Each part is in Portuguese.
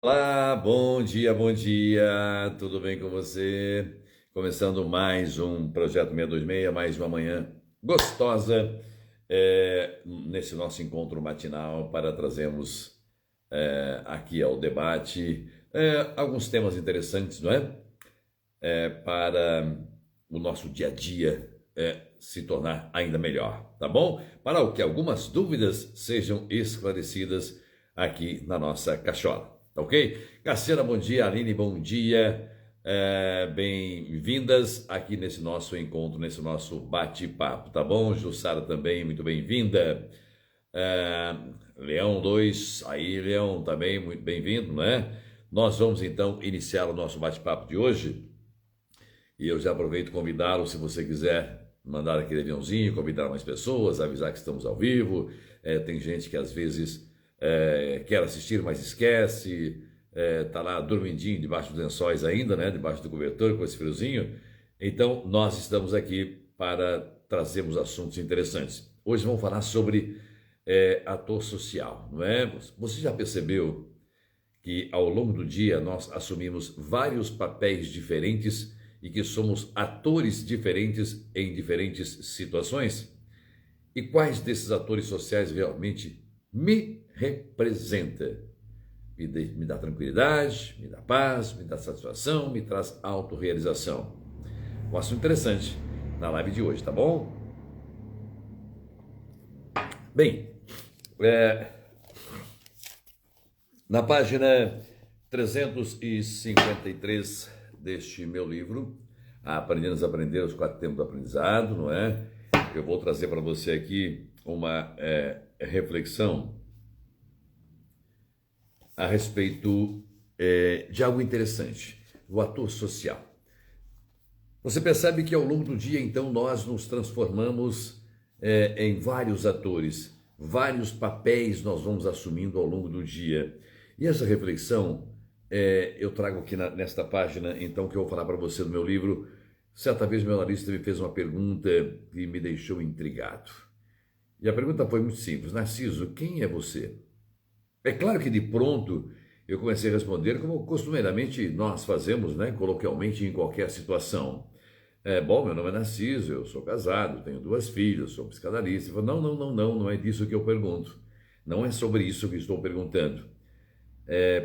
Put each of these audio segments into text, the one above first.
Olá, bom dia, tudo bem com você? Começando mais um Projeto 626, mais uma manhã gostosa, nesse nosso encontro matinal para trazermos aqui ao debate alguns temas interessantes, não é? Para o nosso dia a dia se tornar ainda melhor, tá bom? Para o que algumas dúvidas sejam esclarecidas aqui na nossa cachola, tá ok? Cassiana, bom dia. Aline, bom dia. Bem-vindas aqui nesse nosso encontro, nesse nosso bate-papo, tá bom? Jussara também, muito bem-vinda. É, Leão 2, aí Leão também, muito bem-vindo, né? Nós vamos então iniciar o nosso bate-papo de hoje e eu já aproveito convidá-lo, se você quiser mandar aquele aviãozinho, convidar mais pessoas, avisar que estamos ao vivo. Tem gente que às vezes quer assistir, mas esquece. Tá lá dormindinho debaixo dos lençóis ainda, né? Debaixo do cobertor com esse friozinho. Então, nós estamos aqui para trazermos assuntos interessantes. Hoje vamos falar sobre ator social, não é? Você já percebeu que ao longo do dia nós assumimos vários papéis diferentes e que somos atores diferentes em diferentes situações? E quais desses atores sociais realmente me representa? Me dá tranquilidade, me dá paz, me dá satisfação, me traz autorrealização. Um assunto interessante na live de hoje, tá bom? Bem, é, na página 353 deste meu livro, Aprendendo a Aprender, os 4 Tempos do Aprendizado, não é? Eu vou trazer para você aqui uma reflexão a respeito de algo interessante, o ator social. Você percebe que ao longo do dia, então, nós nos transformamos em vários atores, vários papéis nós vamos assumindo ao longo do dia. E essa reflexão eu trago aqui nesta página, então, que eu vou falar para você do meu livro. Certa vez meu analista me fez uma pergunta que me deixou intrigado. E a pergunta foi muito simples: Narciso, quem é você? É claro que de pronto eu comecei a responder como costumeiramente nós fazemos, né, coloquialmente em qualquer situação. Bom, meu nome é Narciso, eu sou casado, tenho 2 filhas, sou psicanalista. Eu falo, não é disso que eu pergunto. Não é sobre isso que estou perguntando.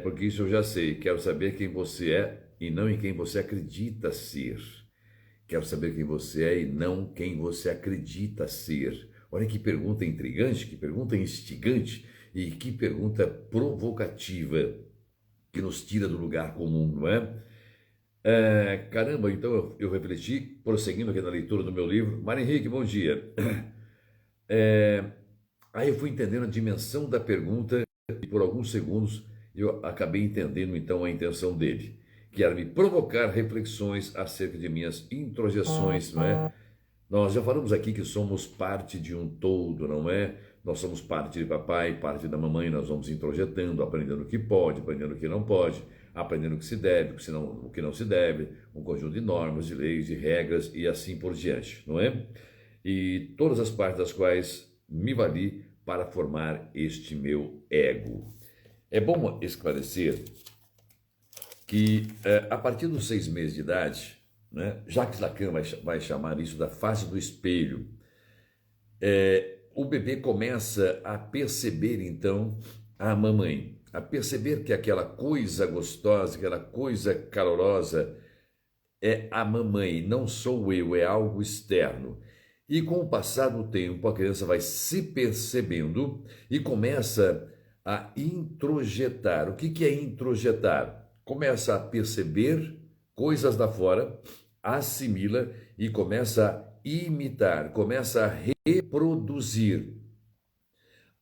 Porque isso eu já sei. Quero saber quem você é e não em quem você acredita ser. Quero saber quem você é e não quem você acredita ser. Olha que pergunta intrigante, que pergunta instigante e que pergunta provocativa que nos tira do lugar comum, não é? Caramba, então eu refleti, prosseguindo aqui na leitura do meu livro. Mário Henrique, bom dia. Aí eu fui entendendo a dimensão da pergunta e por alguns segundos eu acabei entendendo então a intenção dele, que era me provocar reflexões acerca de minhas introjeções, não é? Nós já falamos aqui que somos parte de um todo, não é? Nós somos parte de papai, parte da mamãe, nós vamos introjetando, aprendendo o que pode, aprendendo o que não pode, aprendendo o que se deve, o que não se deve, um conjunto de normas, de leis, de regras e assim por diante, não é? E todas as partes das quais me vali para formar este meu ego. É bom esclarecer que a partir dos 6 meses de idade, né, Jacques Lacan vai chamar isso da fase do espelho. O bebê começa a perceber então a mamãe, a perceber que aquela coisa gostosa, aquela coisa calorosa é a mamãe, não sou eu, é algo externo. E com o passar do tempo, a criança vai se percebendo e começa a introjetar. O que é introjetar? Começa a perceber coisas da fora, assimila e começa a imitar, começa a reproduzir.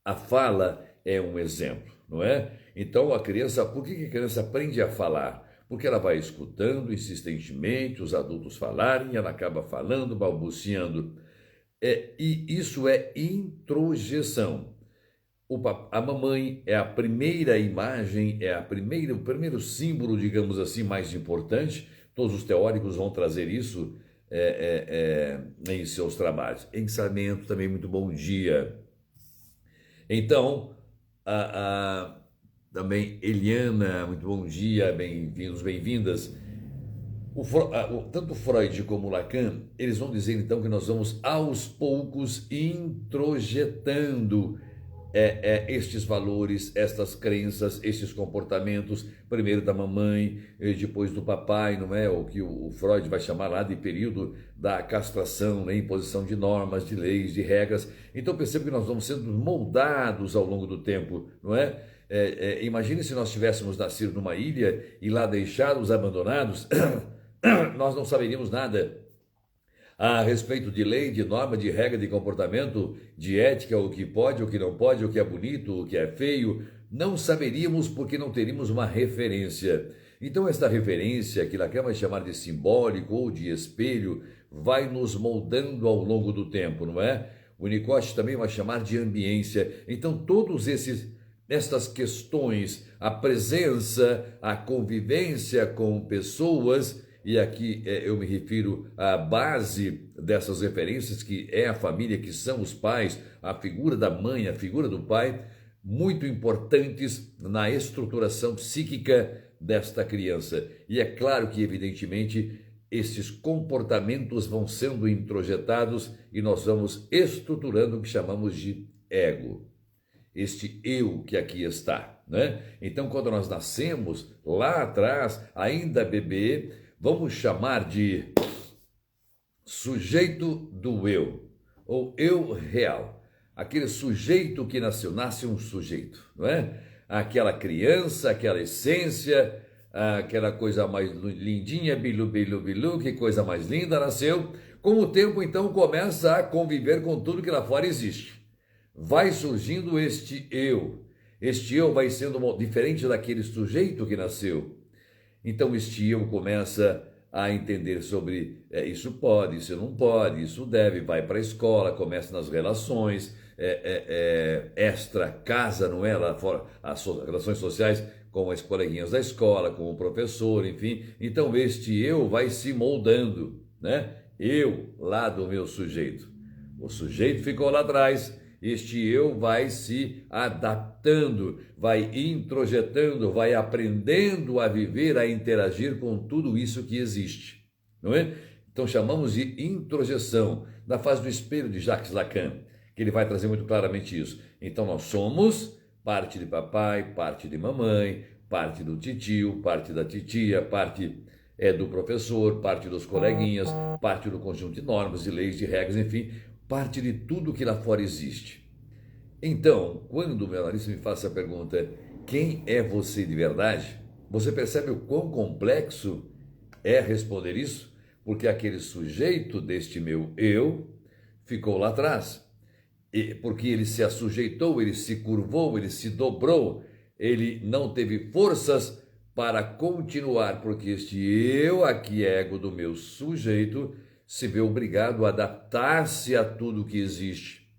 A fala é um exemplo, não é? Então a criança, por que a criança aprende a falar? Porque ela vai escutando insistentemente os adultos falarem, ela acaba falando, balbuciando. E isso é introjeção. A mamãe é a primeira imagem, o primeiro símbolo, digamos assim, mais importante. Todos os teóricos vão trazer isso em seus trabalhos. Ensinamento também, muito bom dia. Então, a, também Eliana, muito bom dia, bem-vindos, bem-vindas. Tanto Freud como Lacan, eles vão dizer então que nós vamos aos poucos introjetando estes valores, estas crenças, estes comportamentos, primeiro da mamãe, depois do papai, não é? O que o Freud vai chamar lá de período da castração, né? Imposição de normas, de leis, de regras. Então perceba que nós vamos sendo moldados ao longo do tempo, não é? Imagine se nós tivéssemos nascido numa ilha e lá deixados, abandonados, nós não saberíamos nada a respeito de lei, de norma, de regra, de comportamento, de ética, o que pode, o que não pode, o que é bonito, o que é feio. Não saberíamos porque não teríamos uma referência. Então esta referência, que Lacan vai chamar de simbólico ou de espelho, vai nos moldando ao longo do tempo, não é? O Winnicott também vai chamar de ambiência. Então todos estas questões, a presença, a convivência com pessoas, e aqui eu me refiro à base dessas referências, que é a família, que são os pais, a figura da mãe, a figura do pai, muito importantes na estruturação psíquica desta criança. E é claro que, evidentemente, esses comportamentos vão sendo introjetados e nós vamos estruturando o que chamamos de ego. Este eu que aqui está, né? Então, quando nós nascemos, lá atrás, ainda bebê, vamos chamar de sujeito do eu, ou eu real. Aquele sujeito que nasce um sujeito, não é? Aquela criança, aquela essência, aquela coisa mais lindinha, bilu, bilu, bilu, que coisa mais linda nasceu. Com o tempo, então, começa a conviver com tudo que lá fora existe. Vai surgindo este eu. Este eu vai sendo diferente daquele sujeito que nasceu. Então este eu começa a entender sobre isso pode, isso não pode, isso deve, vai para a escola, começa nas relações, extra casa, não é? Lá fora, as relações sociais com as coleguinhas da escola, com o professor, enfim. Então este eu vai se moldando, né? Eu lá do meu sujeito. O sujeito ficou lá atrás. Este eu vai se adaptando, vai introjetando, vai aprendendo a viver, a interagir com tudo isso que existe, não é? Então chamamos de introjeção, na fase do espelho de Jacques Lacan, que ele vai trazer muito claramente isso. Então nós somos parte de papai, parte de mamãe, parte do titio, parte da titia, parte do professor, parte dos coleguinhas, parte do conjunto de normas, de leis, de regras, enfim, parte de tudo que lá fora existe. Então, quando o meu analista me faz essa pergunta, quem é você de verdade? Você percebe o quão complexo é responder isso? Porque aquele sujeito deste meu eu ficou lá atrás. Porque ele se assujeitou, ele se curvou, ele se dobrou, ele não teve forças para continuar, porque este eu aqui, ego do meu sujeito, se vê obrigado a adaptar-se a tudo que existe.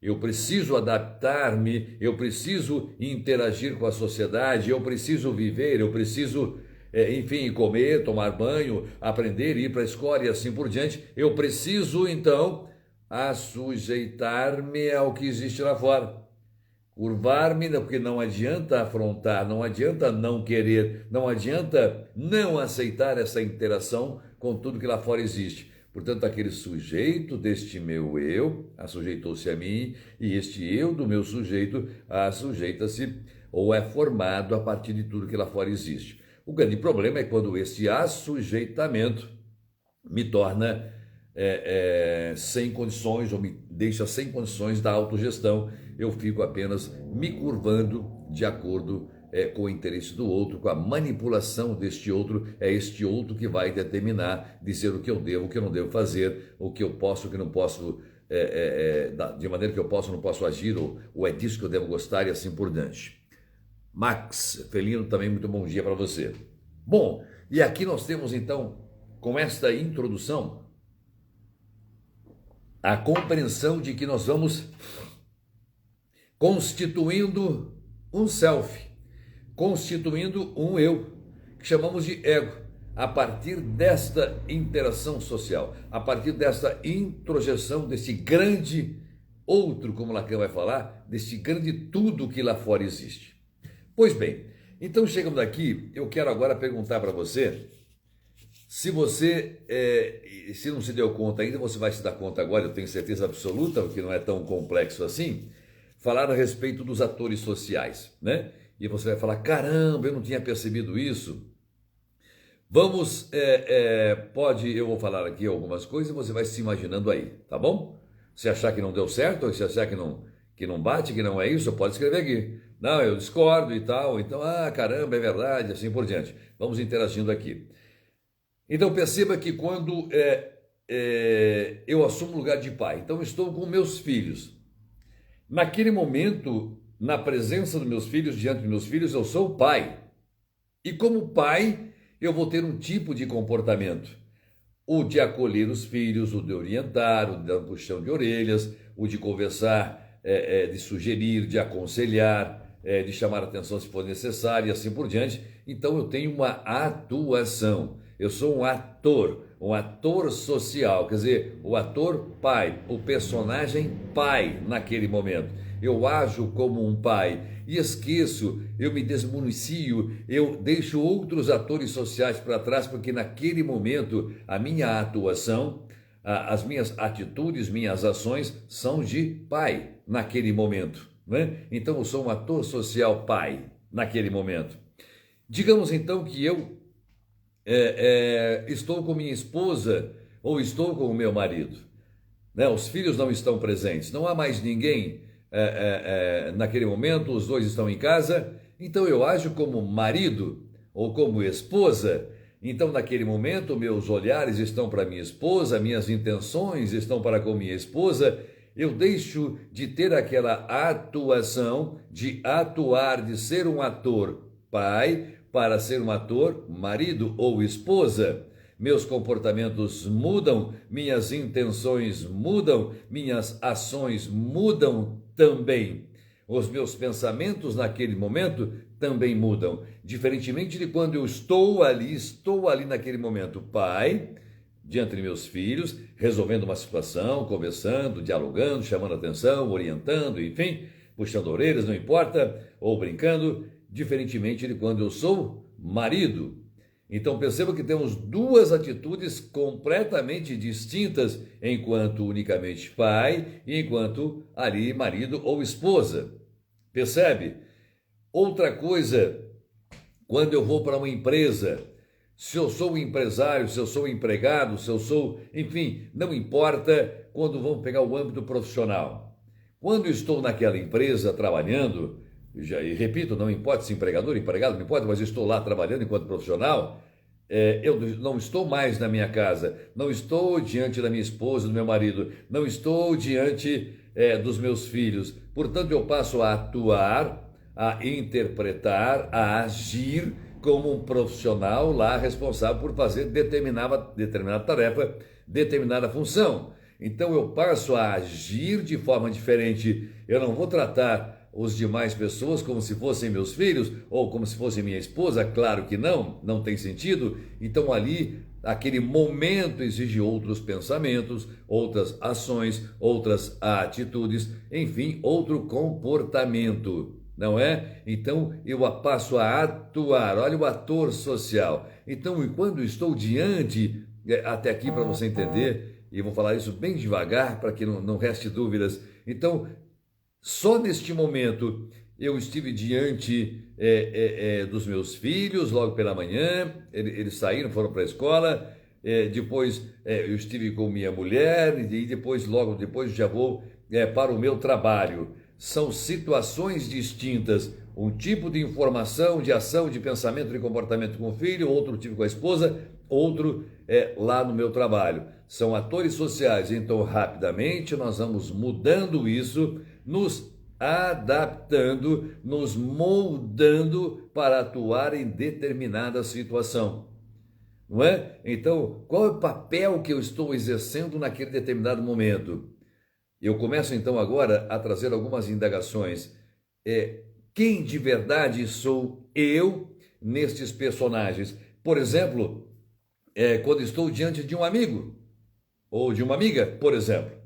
Eu preciso adaptar-me, eu preciso interagir com a sociedade, eu preciso viver, eu preciso, enfim, comer, tomar banho, aprender, ir para a escola e assim por diante. Eu preciso, então, assujeitar-me ao que existe lá fora. Curvar-me, porque não adianta afrontar, não adianta não querer, não adianta não aceitar essa interação com tudo que lá fora existe. Portanto, aquele sujeito deste meu eu assujeitou-se a mim e este eu do meu sujeito assujeita-se ou é formado a partir de tudo que lá fora existe. O grande problema é quando esse assujeitamento me torna sem condições ou me deixa sem condições da autogestão. Eu fico apenas me curvando de acordo com o interesse do outro, com a manipulação deste outro. É este outro que vai determinar, dizer o que eu devo, o que eu não devo fazer, o que eu posso, o que não posso, de maneira que eu posso ou não posso agir, ou é disso que eu devo gostar e assim por diante. Max Felino, também muito bom dia para você. Bom, e aqui nós temos então, com esta introdução, a compreensão de que nós vamos constituindo um self, constituindo um eu, que chamamos de ego, a partir desta interação social, a partir desta introjeção desse grande outro, como Lacan vai falar, desse grande tudo que lá fora existe. Pois bem, então chegamos aqui, eu quero agora perguntar para você, se você, se não se deu conta ainda, você vai se dar conta agora, eu tenho certeza absoluta, que não é tão complexo assim, falar a respeito dos atores sociais, né? E você vai falar, caramba, eu não tinha percebido isso. Vamos, eu vou falar aqui algumas coisas e você vai se imaginando aí, tá bom? Se achar que não deu certo, ou se achar que não bate, que não é isso, pode escrever aqui. Não, eu discordo e tal, então, caramba, é verdade, assim por diante. Vamos interagindo aqui. Então perceba que quando eu assumo o lugar de pai, então estou com meus filhos. Naquele momento, na presença dos meus filhos, diante dos meus filhos, eu sou o pai. E como pai, eu vou ter um tipo de comportamento. O de acolher os filhos, o de orientar, o de dar um puxão de orelhas, o de conversar, de sugerir, de aconselhar, de chamar a atenção se for necessário e assim por diante. Então eu tenho uma atuação. Eu sou um ator social, quer dizer, o ator pai, o personagem pai naquele momento. Eu ajo como um pai e esqueço, eu me desmunicio, eu deixo outros atores sociais para trás, porque naquele momento a minha atuação, as minhas atitudes, minhas ações são de pai naquele momento, né? Então eu sou um ator social pai naquele momento. Digamos então que eu estou com minha esposa ou estou com o meu marido, né? Os filhos não estão presentes, não há mais ninguém naquele momento, os dois estão em casa, então eu ajo como marido ou como esposa. Então naquele momento meus olhares estão para minha esposa, minhas intenções estão para com minha esposa. Eu deixo de ter aquela atuação, de atuar, de ser um ator pai, para ser um ator marido ou esposa. Meus comportamentos mudam, minhas intenções mudam, minhas ações mudam também. Os meus pensamentos naquele momento também mudam. Diferentemente de quando eu estou ali naquele momento, pai, diante de meus filhos, resolvendo uma situação, conversando, dialogando, chamando atenção, orientando, enfim, puxando orelhas, não importa, ou brincando, diferentemente de quando eu sou marido. Então perceba que temos duas atitudes completamente distintas enquanto unicamente pai e enquanto ali marido ou esposa. Percebe? Outra coisa, quando eu vou para uma empresa, se eu sou um empresário, se eu sou um empregado, se eu sou, enfim, não importa quando vamos pegar o âmbito profissional. Quando estou naquela empresa trabalhando, e repito, não importa se empregador, empregado, não importa, mas eu estou lá trabalhando enquanto profissional, eu não estou mais na minha casa, não estou diante da minha esposa, do meu marido, não estou diante dos meus filhos. Portanto, eu passo a atuar, a interpretar, a agir como um profissional lá responsável por fazer determinada tarefa, determinada função. Então, eu passo a agir de forma diferente. Eu não vou tratar os demais pessoas como se fossem meus filhos ou como se fosse minha esposa, claro que não, não tem sentido. Então ali, aquele momento exige outros pensamentos, outras ações, outras atitudes, enfim, outro comportamento, não é? Então eu passo a atuar, olha o ator social. Então, quando estou diante, até aqui para você entender, e vou falar isso bem devagar para que não reste dúvidas. Então, só neste momento eu estive diante dos meus filhos, logo pela manhã, eles saíram, foram para a escola, depois eu estive com minha mulher e depois, logo depois, já vou para o meu trabalho. São situações distintas, um tipo de informação, de ação, de pensamento, de comportamento com o filho, outro tipo com a esposa, outro lá no meu trabalho. São atores sociais, então rapidamente nós vamos mudando isso, nos adaptando, nos moldando para atuar em determinada situação, não é? Então, qual é o papel que eu estou exercendo naquele determinado momento? Eu começo então agora a trazer algumas indagações. Quem de verdade sou eu nestes personagens? Por exemplo, quando estou diante de um amigo ou de uma amiga, por exemplo.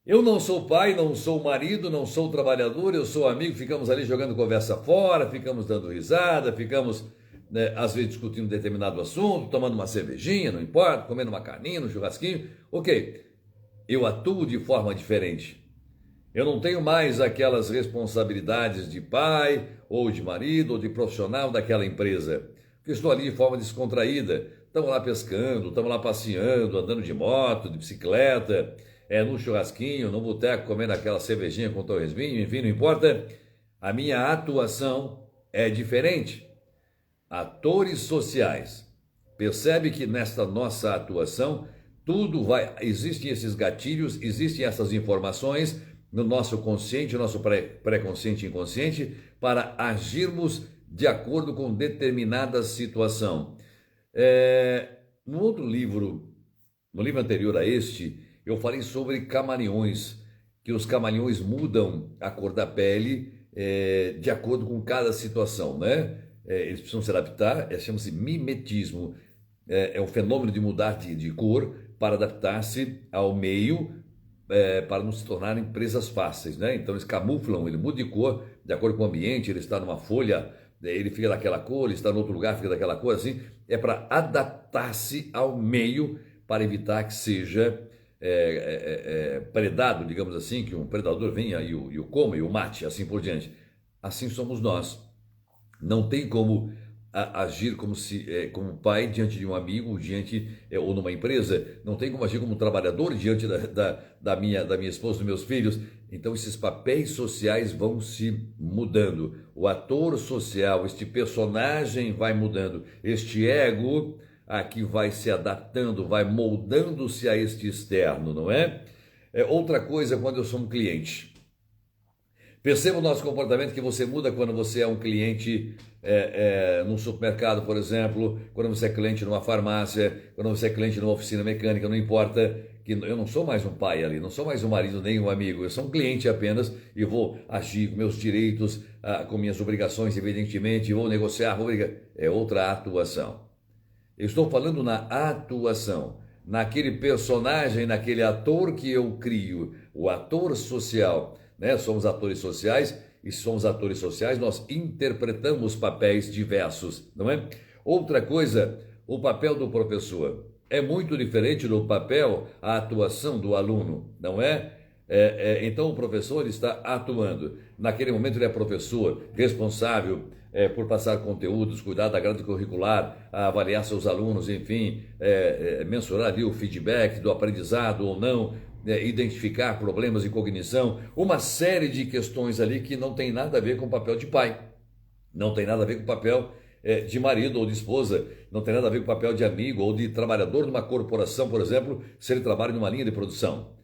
Eu não sou pai, não sou marido, não sou trabalhador, eu sou amigo, ficamos ali jogando conversa fora, ficamos dando risada, ficamos, né, às vezes discutindo determinado assunto, tomando uma cervejinha, não importa, comendo uma carninha, um churrasquinho. Ok, eu atuo de forma diferente. Eu não tenho mais aquelas responsabilidades de pai, ou de marido, ou de profissional daquela empresa. Eu estou ali de forma descontraída. Estamos lá pescando, estamos lá passeando, andando de moto, de bicicleta, no churrasquinho, no boteco, comendo aquela cervejinha com torresminho, enfim, não importa. A minha atuação é diferente. Atores sociais. Percebe que nesta nossa atuação, existem esses gatilhos, existem essas informações no nosso consciente, no nosso pré-consciente e inconsciente, para agirmos de acordo com determinada situação. No outro livro, no livro anterior a este, eu falei sobre camaleões, que os camaleões mudam a cor da pele de acordo com cada situação, né? Eles precisam se adaptar, chama-se mimetismo, é um fenômeno de mudar de cor para adaptar-se ao meio, para não se tornarem presas fáceis, né? Então eles camuflam, ele muda de cor de acordo com o ambiente, ele está numa folha, ele fica daquela cor, ele está em outro lugar, fica daquela cor, assim, é para adaptar-se ao meio, para evitar que seja predado, digamos assim, que um predador venha e o coma e o mate, assim por diante. Assim somos nós. Não tem como agir como pai diante de um amigo, ou numa empresa. Não tem como agir como trabalhador diante da minha esposa, dos meus filhos. Então esses papéis sociais vão se mudando. O ator social, este personagem vai mudando. Este ego aqui vai se adaptando, vai moldando-se a este externo, não é? Outra coisa, quando eu sou um cliente. Perceba o nosso comportamento, que você muda quando você é um cliente num supermercado, por exemplo, quando você é cliente numa farmácia, quando você é cliente numa oficina mecânica, não importa, que eu não sou mais um pai ali, não sou mais um marido nem um amigo, eu sou um cliente apenas e vou agir com meus direitos, com minhas obrigações, evidentemente, vou negociar, é outra atuação. Eu estou falando na atuação, naquele personagem, naquele ator que eu crio, o ator social, né? Somos atores sociais e somos atores sociais, nós interpretamos papéis diversos, não é? Outra coisa, o papel do professor é muito diferente do papel, a atuação do aluno, não é? Então o professor está atuando. Naquele momento ele é professor, responsável por passar conteúdos, cuidar da grade curricular, avaliar seus alunos, enfim, mensurar ali o feedback do aprendizado ou não, identificar problemas de cognição, uma série de questões ali que não tem nada a ver com o papel de pai, não tem nada a ver com o papel de marido ou de esposa, não tem nada a ver com o papel de amigo ou de trabalhador numa corporação, por exemplo, se ele trabalha numa linha de produção.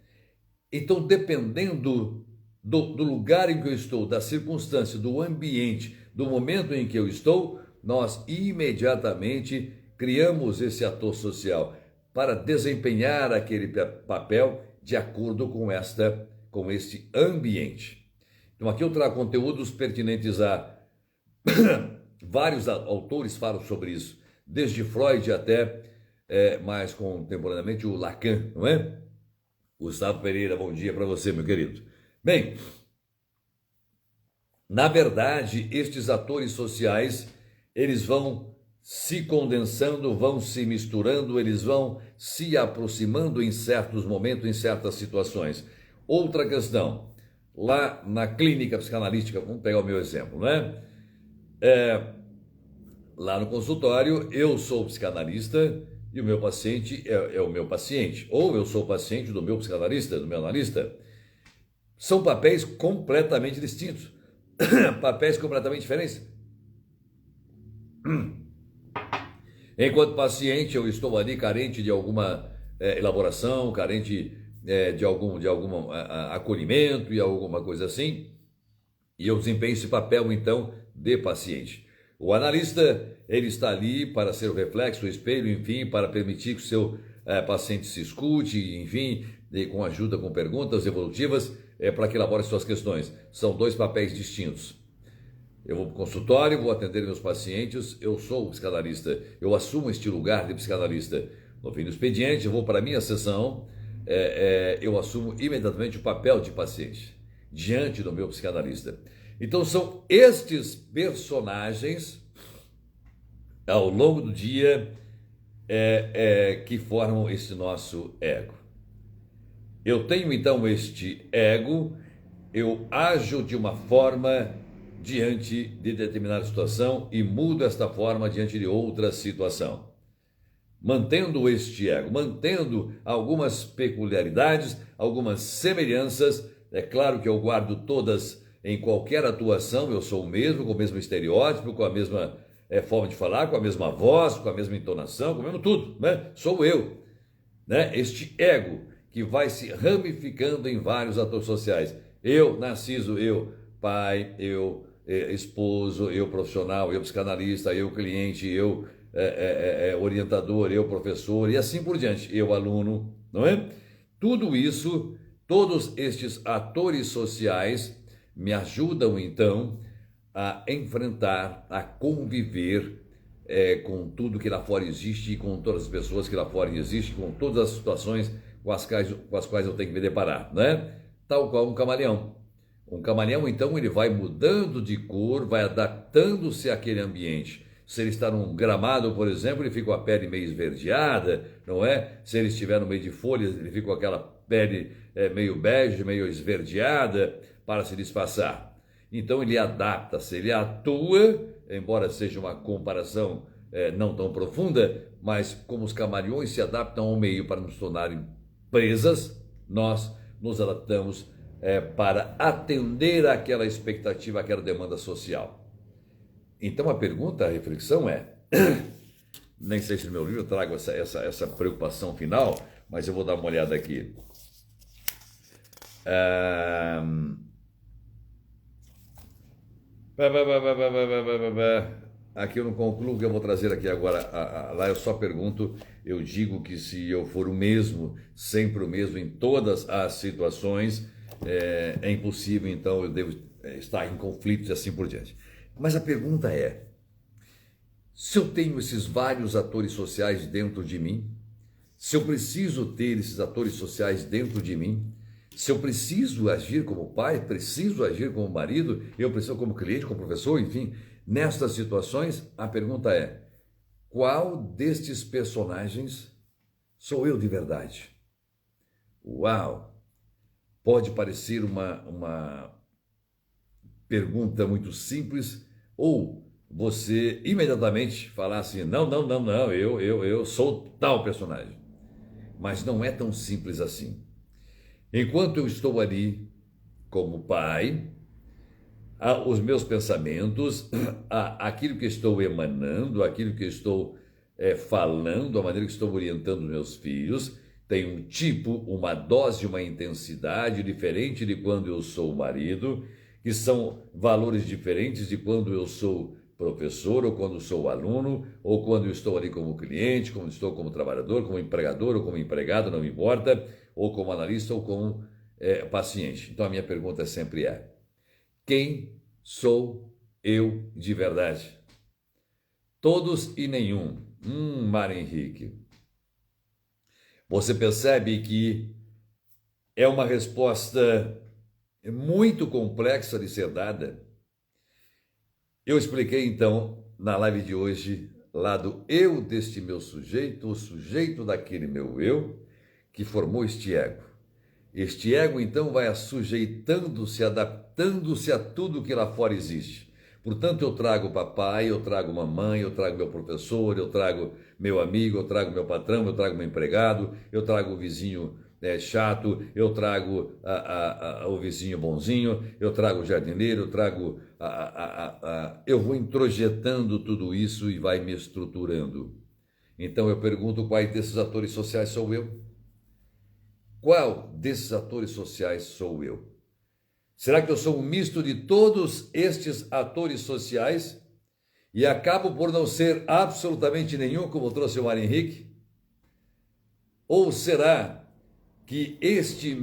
Então, dependendo do lugar em que eu estou, da circunstância, do ambiente, do momento em que eu estou, nós imediatamente criamos esse ator social para desempenhar aquele papel de acordo com este ambiente. Então, aqui eu trago conteúdos pertinentes a vários autores falam sobre isso, desde Freud até mais contemporaneamente o Lacan, não é? Gustavo Pereira, bom dia para você, meu querido. Bem, na verdade, estes atores sociais, eles vão se condensando, vão se misturando, eles vão se aproximando em certos momentos, em certas situações. Outra questão, lá na clínica psicanalística, vamos pegar o meu exemplo, né? Lá no consultório, eu sou psicanalista e o meu paciente é o meu paciente, ou eu sou paciente do meu psicanalista, do meu analista. São papéis completamente distintos, papéis completamente diferentes. Enquanto paciente, eu estou ali carente de alguma elaboração, carente de algum acolhimento e alguma coisa assim, e eu desempenho esse papel, então, de paciente. O analista, ele está ali para ser o reflexo, o espelho, enfim, para permitir que o seu paciente se escute, enfim, com ajuda, com perguntas evolutivas, para que elabore suas questões. São dois papéis distintos. Eu vou para o consultório, vou atender meus pacientes, eu sou o psicanalista, eu assumo este lugar de psicanalista. No fim do expediente, eu vou para a minha sessão, eu assumo imediatamente o papel de paciente diante do meu psicanalista. Então são estes personagens ao longo do dia que formam esse nosso ego. Eu tenho então este ego, eu ajo de uma forma diante de determinada situação e mudo esta forma diante de outra situação. Mantendo este ego, mantendo algumas peculiaridades, algumas semelhanças, é claro que eu guardo todas em qualquer atuação, eu sou o mesmo, com o mesmo estereótipo, com a mesma forma de falar, com a mesma voz, com a mesma entonação, com o mesmo tudo, né? Sou eu, né? Este ego que vai se ramificando em vários atores sociais. Eu, Narciso, eu, pai, eu, esposo, eu, profissional, eu, psicanalista, eu, cliente, eu, orientador, eu, professor, e assim por diante, eu, aluno, não é? Tudo isso, todos estes atores sociais me ajudam, então, a enfrentar, a conviver com tudo que lá fora existe e com todas as pessoas que lá fora existem, com todas as situações com as quais eu tenho que me deparar, né? Tal qual um camaleão. Um camaleão, então, ele vai mudando de cor, vai adaptando-se àquele ambiente. Se ele está num gramado, por exemplo, ele fica com a pele meio esverdeada, não é? Se ele estiver no meio de folhas, ele fica com aquela pele meio bege, meio esverdeada, para se disfarçar. Então ele adapta-se, ele atua, embora seja uma comparação não tão profunda, mas como os camaleões se adaptam ao meio para nos tornarem presas, nós nos adaptamos para atender àquela expectativa, àquela demanda social. Então a pergunta, a reflexão nem sei se no meu livro eu trago essa preocupação final, mas eu vou dar uma olhada aqui. Aqui eu não concluo, que eu vou trazer aqui agora. Lá eu só pergunto, eu digo que se eu for o mesmo, sempre o mesmo em todas as situações, é impossível, então eu devo estar em conflitos e assim por diante. Mas a pergunta se eu tenho esses vários atores sociais dentro de mim, se eu preciso ter esses atores sociais dentro de mim, se eu preciso agir como pai, preciso agir como marido, eu preciso como cliente, como professor, enfim, nestas situações, a pergunta qual destes personagens sou eu de verdade? Uau! Pode parecer uma pergunta muito simples, ou você imediatamente falar assim, não, eu sou tal personagem. Mas não é tão simples assim. Enquanto eu estou ali como pai, os meus pensamentos, aquilo que estou emanando, aquilo que estou falando, a maneira que estou orientando meus filhos, tem um tipo, uma dose, uma intensidade diferente de quando eu sou marido, que são valores diferentes de quando eu sou professor, ou quando sou aluno, ou quando eu estou ali como cliente, quando estou como trabalhador, como empregador, ou como empregado, não me importa, ou como analista, ou como paciente. Então a minha pergunta sempre quem sou eu de verdade? Todos e nenhum. Mário Henrique. Você percebe que é uma resposta muito complexa de ser dada? Eu expliquei então na live de hoje, lá do eu deste meu sujeito, o sujeito daquele meu eu, que formou este ego. Este ego então vai assujeitando-se, adaptando-se a tudo que lá fora existe. Portanto, eu trago papai, eu trago mamãe, eu trago meu professor, eu trago meu amigo, eu trago meu patrão, eu trago meu empregado, eu trago o vizinho chato, eu trago o vizinho bonzinho, eu trago o jardineiro, eu trago... eu vou introjetando tudo isso e vai me estruturando. Então eu pergunto, quais desses atores sociais sou eu? Qual desses atores sociais sou eu? Será que eu sou um misto de todos estes atores sociais e acabo por não ser absolutamente nenhum, como trouxe o Mário Henrique? Ou será que este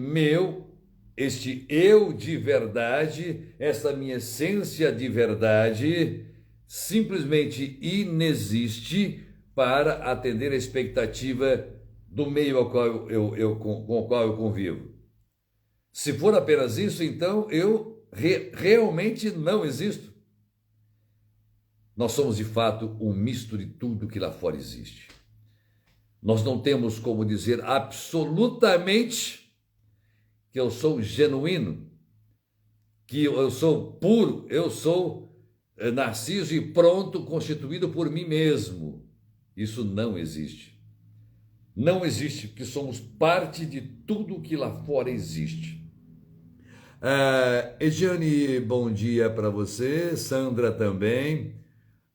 eu de verdade, essa minha essência de verdade, simplesmente inexiste para atender a expectativa do meio ao qual com o qual eu convivo. Se for apenas isso, então eu realmente não existo. Nós somos, de fato, um misto de tudo que lá fora existe. Nós não temos como dizer absolutamente que eu sou genuíno, que eu sou puro, eu sou narciso e pronto, constituído por mim mesmo. Isso não existe. Não existe, porque somos parte de tudo que lá fora existe. Ediane, bom dia para você. Sandra também.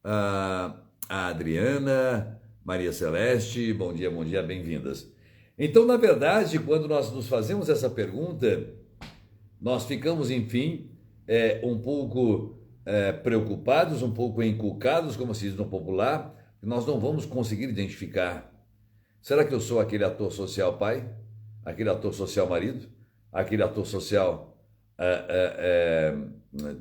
A Adriana, Maria Celeste, bom dia, bem-vindas. Então, na verdade, quando nós nos fazemos essa pergunta, nós ficamos, enfim, um pouco preocupados, um pouco encucados, como se diz no popular, que nós não vamos conseguir identificar. Será que eu sou aquele ator social pai? Aquele ator social marido? Aquele ator social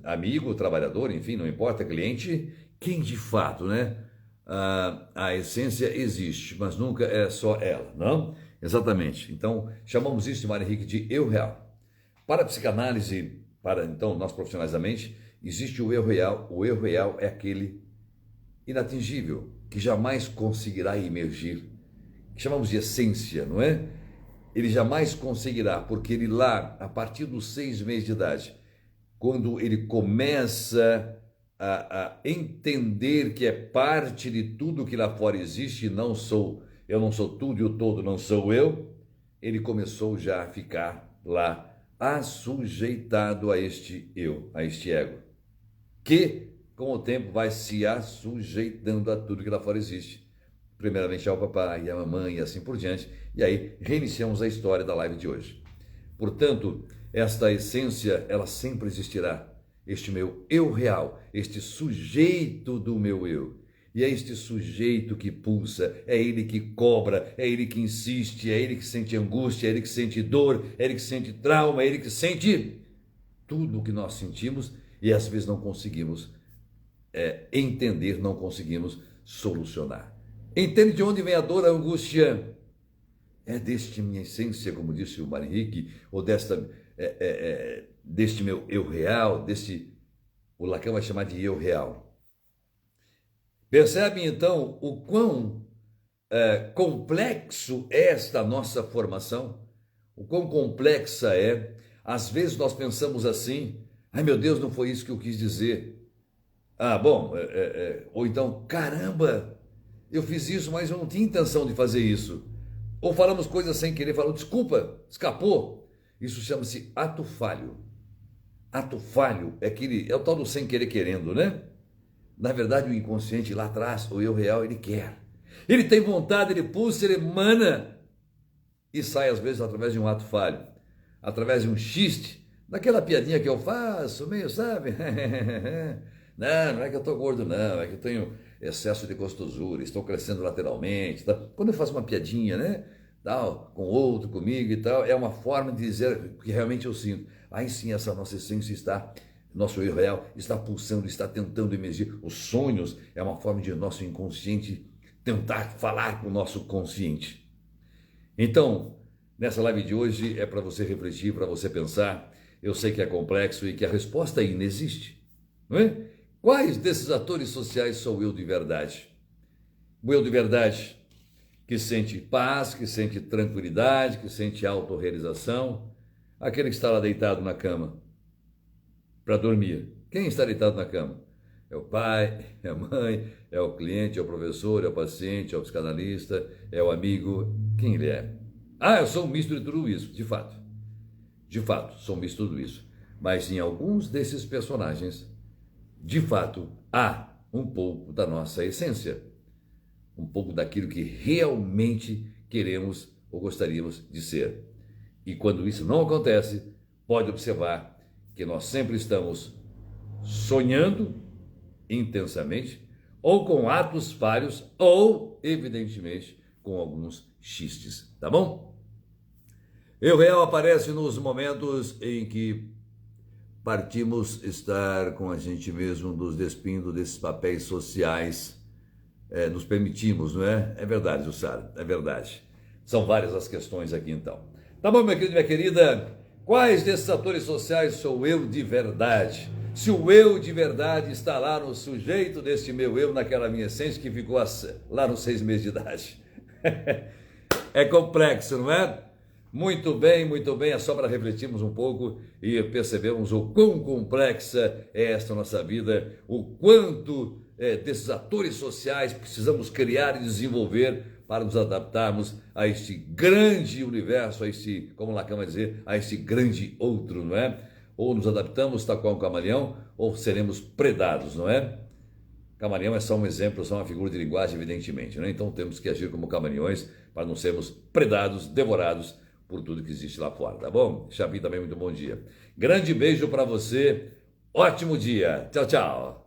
amigo, trabalhador, enfim, não importa, cliente? Quem de fato, né? A essência existe, mas nunca é só ela, não? Exatamente. Então, chamamos isso, Mário Henrique, de eu real. Para a psicanálise, para então nós profissionais da mente, existe o eu real. O eu real é aquele inatingível, que jamais conseguirá emergir, que chamamos de essência, não é? Ele jamais conseguirá, porque ele lá, a partir dos 6 meses de idade, quando ele começa a entender que é parte de tudo que lá fora existe, eu não sou tudo e o todo não sou eu, ele começou já a ficar lá assujeitado a este eu, a este ego, que com o tempo vai se assujeitando a tudo que lá fora existe. Primeiramente ao papai e à mamãe e assim por diante. E aí reiniciamos a história da live de hoje. Portanto, esta essência, ela sempre existirá. Este meu eu real, este sujeito do meu eu. E é este sujeito que pulsa, é ele que cobra, é ele que insiste, é ele que sente angústia, é ele que sente dor, é ele que sente trauma, é ele que sente tudo o que nós sentimos e às vezes não conseguimos entender, não conseguimos solucionar. Entende de onde vem a dor, a angústia? É deste minha essência, como disse o Mário Henrique, ou deste meu eu real, o Lacan vai chamar de eu real. Percebem então o quão complexo é esta nossa formação? O quão complexa é? Às vezes nós pensamos assim, ai meu Deus, não foi isso que eu quis dizer. Ou então, caramba, eu fiz isso, mas eu não tinha intenção de fazer isso. Ou falamos coisas sem querer, falamos, desculpa, escapou. Isso chama-se ato falho. Ato falho é o tal do sem querer querendo, né? Na verdade, o inconsciente lá atrás, o eu real, ele quer. Ele tem vontade, ele pulsa, ele emana e sai às vezes através de um ato falho, através de um xiste, daquela piadinha que eu faço, meio, sabe? Não é que eu estou gordo, não, é que eu tenho excesso de gostosura, estou crescendo lateralmente. Tá? Quando eu faço uma piadinha, né? Tal, com outro, comigo e tal, é uma forma de dizer o que realmente eu sinto. Aí sim, essa nossa essência está, nosso eu real, está pulsando, está tentando emergir. Os sonhos é uma forma de nosso inconsciente tentar falar com o nosso consciente. Então, nessa live de hoje é para você refletir, para você pensar. Eu sei que é complexo e que a resposta ainda existe, não é? Quais desses atores sociais sou eu de verdade? O eu de verdade que sente paz, que sente tranquilidade, que sente autorrealização, aquele que está lá deitado na cama para dormir. Quem está deitado na cama? É o pai, é a mãe, é o cliente, é o professor, é o paciente, é o psicanalista, é o amigo. Quem ele é? Eu sou um misto de tudo isso, de fato. De fato, sou um misto de tudo isso. Mas em alguns desses personagens, de fato, há um pouco da nossa essência, um pouco daquilo que realmente queremos ou gostaríamos de ser. E quando isso não acontece, pode observar que nós sempre estamos sonhando intensamente, ou com atos falhos, ou, evidentemente, com alguns xistes, tá bom? Eu real aparece nos momentos em que partimos estar com a gente mesmo, nos despindo desses papéis sociais, nos permitimos, não é? É verdade, Jussara, é verdade. São várias as questões aqui então. Tá bom, meu querido, minha querida? Quais desses atores sociais sou eu de verdade? Se o eu de verdade está lá no sujeito deste meu eu, naquela minha essência que ficou lá nos 6 meses de idade. É complexo, não é? Muito bem, é só para refletirmos um pouco e percebermos o quão complexa é esta nossa vida, o quanto desses atores sociais precisamos criar e desenvolver para nos adaptarmos a este grande universo, a este, como Lacan vai dizer, a este grande outro, não é? Ou nos adaptamos, tal qual um camaleão, ou seremos predados, não é? Camaleão é só um exemplo, só uma figura de linguagem, evidentemente, né? Então temos que agir como camaleões para não sermos predados, devorados por tudo que existe lá fora, tá bom? Xavi também, muito bom dia. Grande beijo para você, ótimo dia. Tchau, tchau.